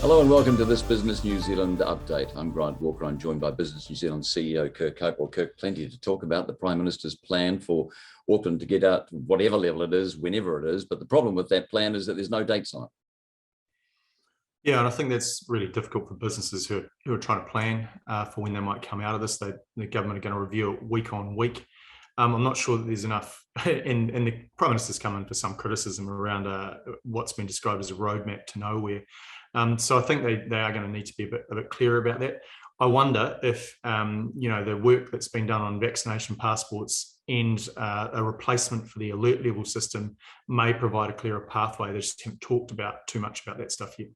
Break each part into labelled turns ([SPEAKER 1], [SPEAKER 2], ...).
[SPEAKER 1] Hello and welcome to this Business New Zealand update. I'm Grant Walker. I'm joined by Business New Zealand CEO Kirk Hope. Well, Kirk, plenty to talk about. The Prime Minister's plan for Auckland to get out whatever level it is, whenever it is. But the problem with that plan is that there's no dates on it.
[SPEAKER 2] Yeah, and I think that's really difficult for businesses who are trying to plan for when they might come out of this. The government are going to review it week on week. I'm not sure that there's enough, and the Prime Minister's come in for some criticism around what's been described as a roadmap to nowhere. So I think they are going to need to be a bit clearer about that. I wonder if the work that's been done on vaccination passports and a replacement for the alert level system may provide a clearer pathway. They just haven't talked about too much about that stuff yet.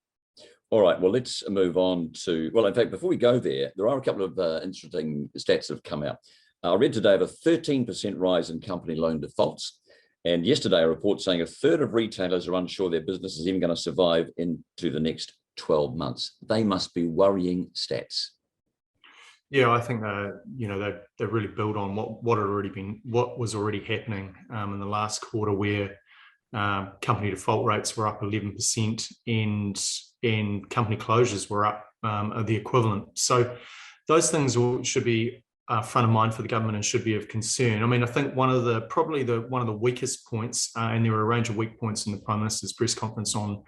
[SPEAKER 1] All right, well, let's move on to, well, in fact, before we go there are a couple of interesting stats that have come out. I read today of a 13% rise in company loan defaults. And yesterday, a report saying a third of retailers are unsure their business is even going to survive into the next 12 months. They must be worrying stats.
[SPEAKER 2] Yeah, I think they really build on what was already happening in the last quarter, where company default rates were up 11% and company closures were up the equivalent. So those things should be front of mind for the government and should be of concern. I mean, I think one of the weakest points, and there were a range of weak points in the Prime Minister's press conference on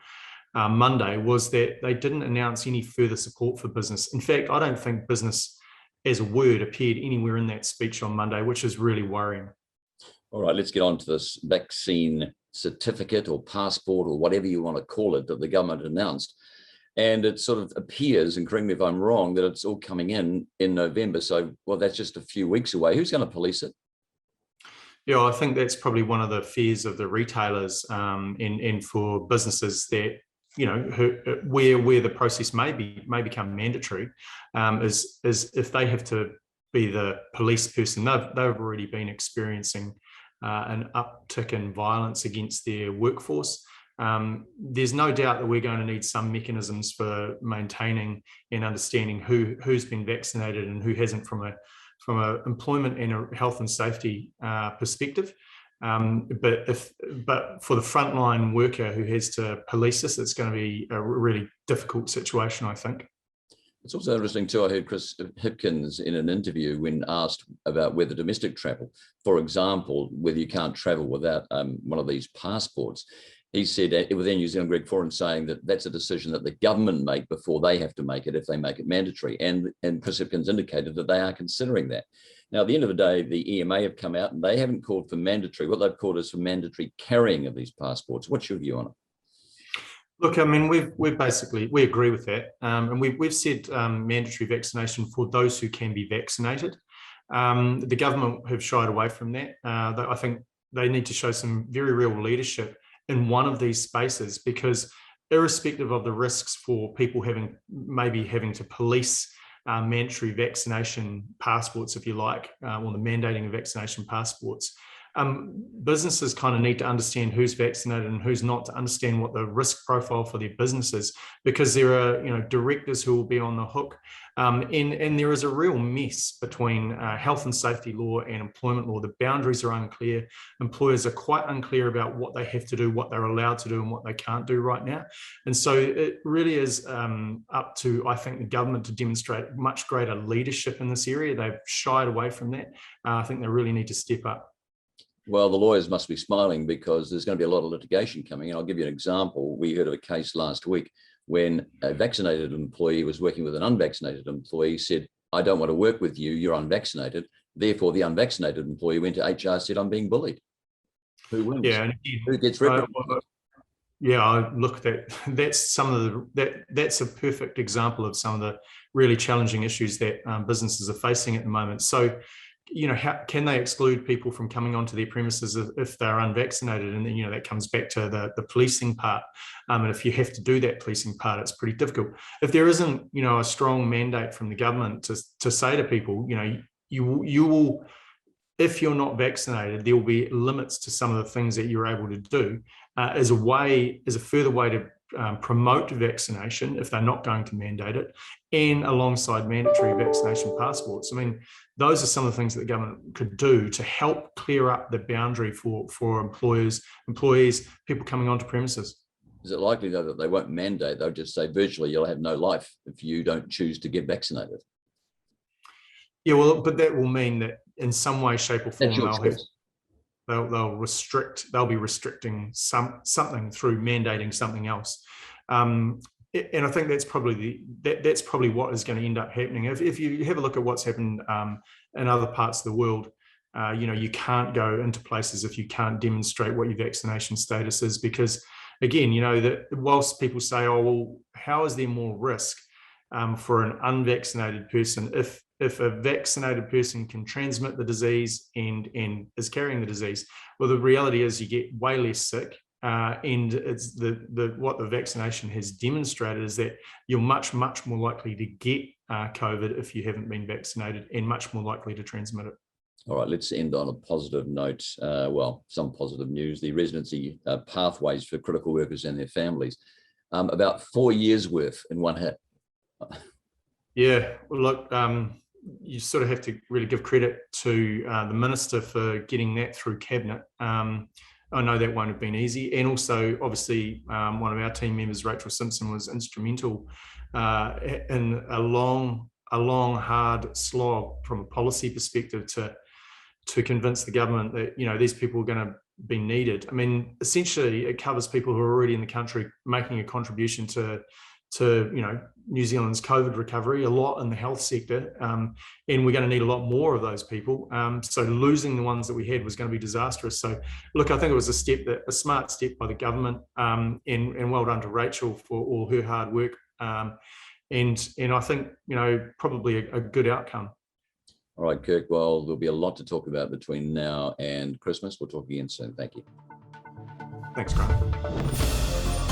[SPEAKER 2] Monday, was that they didn't announce any further support for business. In fact, I don't think business as a word appeared anywhere in that speech on Monday, which is really worrying.
[SPEAKER 1] All right, let's get on to this vaccine certificate or passport or whatever you want to call it that the government announced. And it sort of appears, and correct me if I'm wrong, that it's all coming in November. So, well, that's just a few weeks away. Who's going to police it?
[SPEAKER 2] Yeah, I think that's probably one of the fears of the retailers and for businesses that, where the process may become mandatory, is if they have to be the police person. They've already been experiencing an uptick in violence against their workforce. There's no doubt that we're going to need some mechanisms for maintaining and understanding who's been vaccinated and who hasn't from a employment and a health and safety perspective. But for the frontline worker who has to police this, it's going to be a really difficult situation, I think.
[SPEAKER 1] It's also interesting too, I heard Chris Hipkins in an interview when asked about whether domestic travel, for example, whether you can't travel without one of these passports. He said within New Zealand Greg Foran saying that that's a decision that the government make before they have to make it if they make it mandatory. And Chris Hipkins indicated that they are considering that. Now, at the end of the day, the EMA have come out and they haven't called for mandatory. What they've called is for mandatory carrying of these passports. What's your view on it?
[SPEAKER 2] Look, I mean, we agree with that, and we've said mandatory vaccination for those who can be vaccinated. The government have shied away from that. I think they need to show some very real leadership in one of these spaces, because irrespective of the risks for people having to police mandatory vaccination passports, if you like, or the mandating of vaccination passports, businesses kind of need to understand who's vaccinated and who's not, to understand what the risk profile for their business is, because there are directors who will be on the hook, and there is a real mess between health and safety law and employment law. The boundaries are unclear. Employers are quite unclear about what they have to do, what they're allowed to do, and what they can't do right now. And so it really is up to, I think, the government to demonstrate much greater leadership in this area. They've shied away from that. I think they really need to step up.
[SPEAKER 1] Well, the lawyers must be smiling because there's going to be a lot of litigation coming. And I'll give you an example. We heard of a case last week when a vaccinated employee was working with an unvaccinated employee, said, I don't want to work with you, you're unvaccinated. Therefore, the unvaccinated employee went to HR, said, I'm being bullied. Who wins?
[SPEAKER 2] Yeah,
[SPEAKER 1] who gets reprimanded?
[SPEAKER 2] Yeah, look, that's a perfect example of some of the really challenging issues that businesses are facing at the moment. So, how can they exclude people from coming onto their premises if they're unvaccinated? And then, that comes back to the policing part. And if you have to do that policing part, it's pretty difficult. If there isn't, a strong mandate from the government to say to people, you will, if you're not vaccinated, there will be limits to some of the things that you're able to do as a further way to promote vaccination if they're not going to mandate it, and alongside mandatory vaccination passports. I mean, those are some of the things that the government could do to help clear up the boundary for employees, people coming onto premises.
[SPEAKER 1] Is it likely, though, that they won't mandate? They'll just say virtually you'll have no life if you don't choose to get vaccinated.
[SPEAKER 2] Yeah, well, but that will mean that in some way, shape, or form they'll be restricting something through mandating something else. And I think that's probably what is going to end up happening. If you have a look at what's happened in other parts of the world, you can't go into places if you can't demonstrate what your vaccination status is, because again, that whilst people say, oh, well, how is there more risk for an unvaccinated person if a vaccinated person can transmit the disease and is carrying the disease? Well, the reality is you get way less sick. And it's what the vaccination has demonstrated is that you're much more likely to get COVID if you haven't been vaccinated, and much more likely to transmit it.
[SPEAKER 1] All right, let's end on a positive note. Some positive news. The residency pathways for critical workers and their families, about 4 years worth in one hit.
[SPEAKER 2] Yeah, well, look, you sort of have to really give credit to the minister for getting that through cabinet. I know that won't have been easy, and also obviously one of our team members, Rachel Simpson, was instrumental in a long, hard slog from a policy perspective to convince the government that these people are going to be needed. I mean, essentially, it covers people who are already in the country making a contribution to New Zealand's COVID recovery, a lot in the health sector, and we're going to need a lot more of those people. So losing the ones that we had was going to be disastrous. So look, I think it was a smart step by the government, and well done to Rachel for all her hard work. And I think, probably a good outcome.
[SPEAKER 1] All right, Kirk, well, there'll be a lot to talk about between now and Christmas. We'll talk again soon. Thank you.
[SPEAKER 2] Thanks, Grant.